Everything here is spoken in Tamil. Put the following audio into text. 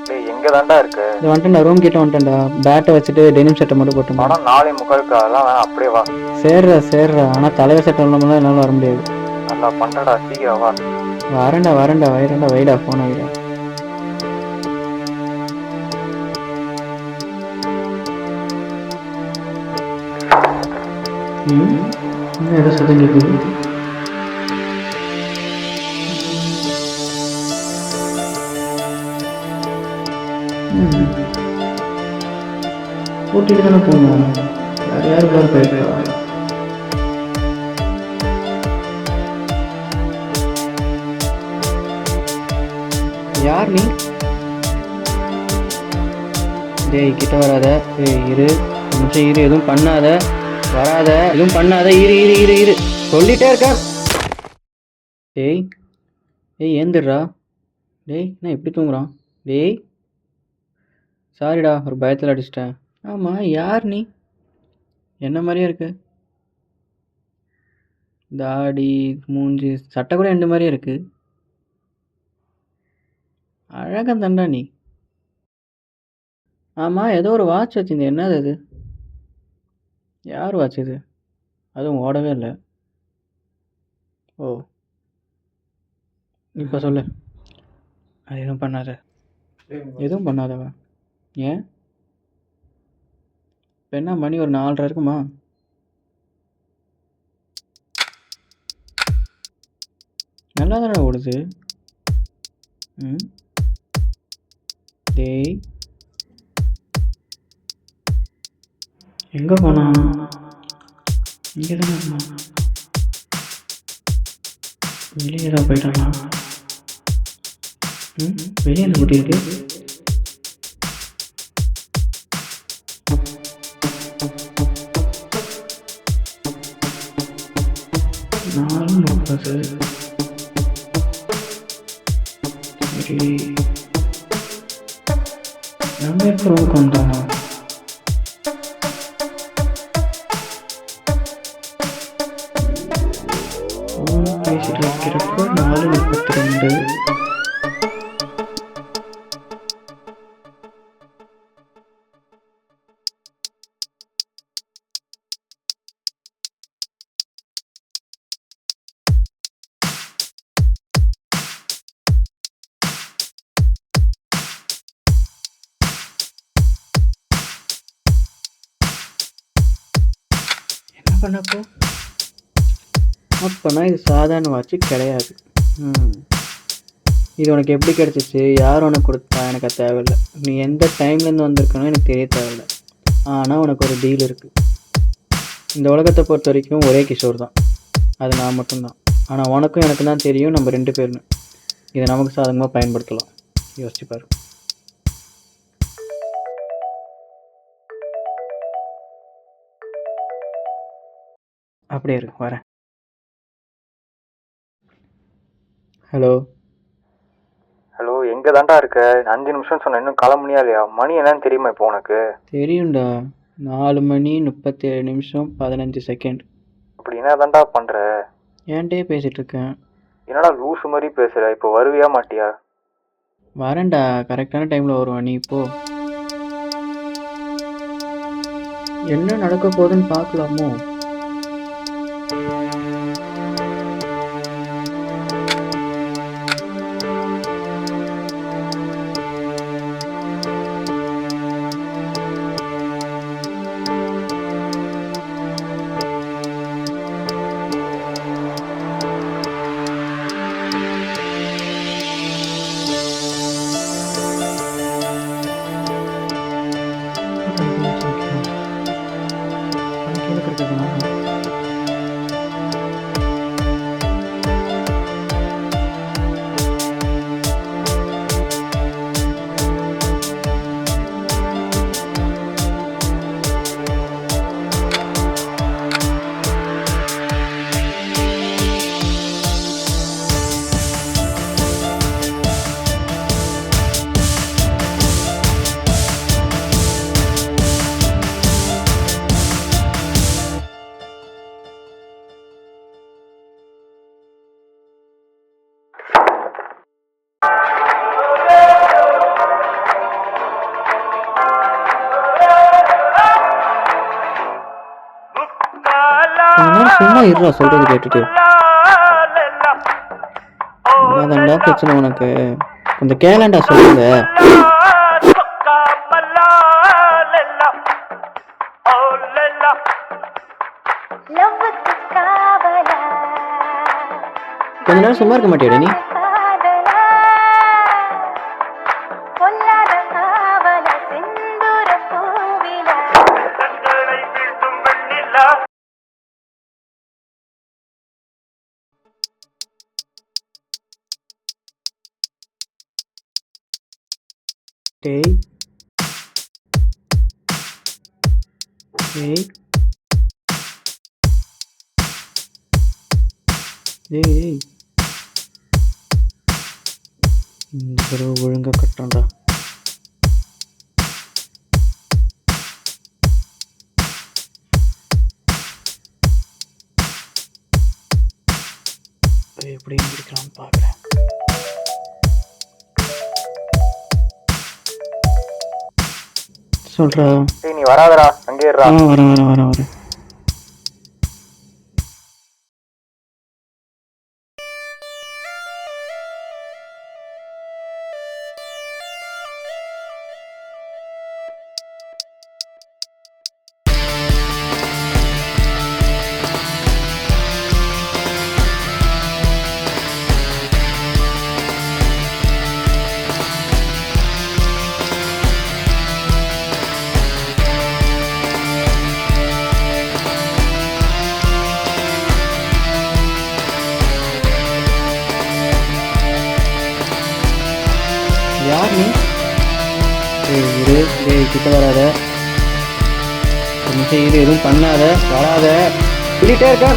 டேய் எங்க தாண்டா இருக்கு? இது வந்துட்டேன்டா, ரூம் கிட்ட வந்துட்டேன்டா. பேட்டை வச்சுட்டு டெனிம் சட்டை மட்டும் போட்டு படம் 4:45 அதெல்லாம் வேணாம், அப்படியே வா. சேர்றா. ஆனால் தலைவர் சட்டை இல்லாமல் தான் என்னால் வர முடியாது. நல்லா பண்றடா, சீக்கிரம் வா. வரேன்டா வைடா ஃபோனை வைடா. ஏதோ சத்தம் கேட்குது. கூட்டிகிட்டு தானே போகணும். யார் போயிருக்கா? யார் நீ? டேய் கிட்ட வராத. இரு கொஞ்சம் இரு, எதுவும் பண்ணாத. வராத, எதுவும் பண்ணாத. இரு சொல்லிட்டே இருக்கேன். டேய் ஏந்திரா. டேய் நான் எப்படி தூங்குறான்? டேய் சாரிடா, ஒரு பயத்தில் அடிச்சிட்டேன். ஆமாம், யார் நீ? என்ன மாதிரியே இருக்கு. தாடி, மூஞ்சி, சட்டை கூட ரெண்டு மாதிரியே இருக்கு. அழகாக தண்டா நீ. ஆமாம், ஏதோ ஒரு வாட்ச் வச்சுருந்தேன், என்னது அது? யார் வாட்ச் இது? அதுவும் ஓடவே இல்லை. ஓ, இப்போ சொல்லு. அது எதுவும் பண்ணாதவா? ஏன் இப்போ என்ன மணி ஒரு 4:30 இருக்குமா? நல்லா தானே ஓடுது. டேய் எங்கே போனா? இங்கே தானே இருந்தான். வெளியே தான் போயிட்டானா? வெளியே அந்த குட்டி இருக்கு. நானும் நோக்காது. சரி, நம்ம எப்போ ரூமுக்கு வந்தோம்? பேசிட்டு வைக்கிறப்போ 4:32. என்ன பண்ணப்போ? அப்போனா இது சாதாரண வாட்சி கிடையாது. இது உனக்கு எப்படி கிடச்சிச்சு? யார் உனக்கு கொடுத்தா? எனக்கு அது தேவையில்லை. நீ எந்த டைம்லேருந்து வந்திருக்கணும் எனக்கு தெரிய தேவையில்லை. ஆனால் உனக்கு ஒரு டீல் இருக்குது. இந்த உலகத்தை பொறுத்த வரைக்கும் ஒரே கிஷோர் தான், அது நான் மட்டும்தான். ஆனால் உனக்கும் எனக்கு தான் தெரியும் நம்ம 2 பேர்னு. இதை நமக்கு சாதகமாக பயன்படுத்தலாம். யோசிச்சுப்பாரு. அப்படியே இருக்கு, வரேன். ஹலோ ஹலோ, எங்க தாண்டா இருக்க? 5 நிமிஷம் சொன்ன, இன்னும் கிளம்புனியா இல்லையா? மணி என்னன்னு தெரியுமா இப்போ உனக்கு? தெரியும்டா, 4:37:15. அப்படி என்ன தாண்டா பண்ற? ஏன்ட்டே பேசிட்டு இருக்கேன். என்னடா லூசு மாதிரி பேசுற? இப்போ வருவியா மாட்டியா? வரேன்டா, கரெக்டான டைமில் வருவான். நீ இப்போ என்ன நடக்க போகுதுன்னு பார்க்கலாமோ? உனக்கு எதுக்கு இருக்குதுண்ணா? சும்மா இருடா சொல்றது கேட்டுட்டு. என்னதான்டா பிரச்சனை உனக்கு? கொஞ்சம் கேளண்டா சொல்லுங்க. கொஞ்ச நேரம் சும்மா இருக்க மாட்டியாடா நீ? டேய் டேய் டேய் டேய், இந்த தடவை ஒழுங்கா கட்டுறேன்டா. எப்படி முடிக்கலாம்னு பார்க்குறேன். சொல்றா. டேய் நீ வராதடா, அங்கே இருடா. வரேன். யார் நீ? இரு, கிட்ட வராத. கொஞ்சம் இரு, எதுவும் பண்ணாத, வராத, சொல்லிட்டே இருக்க.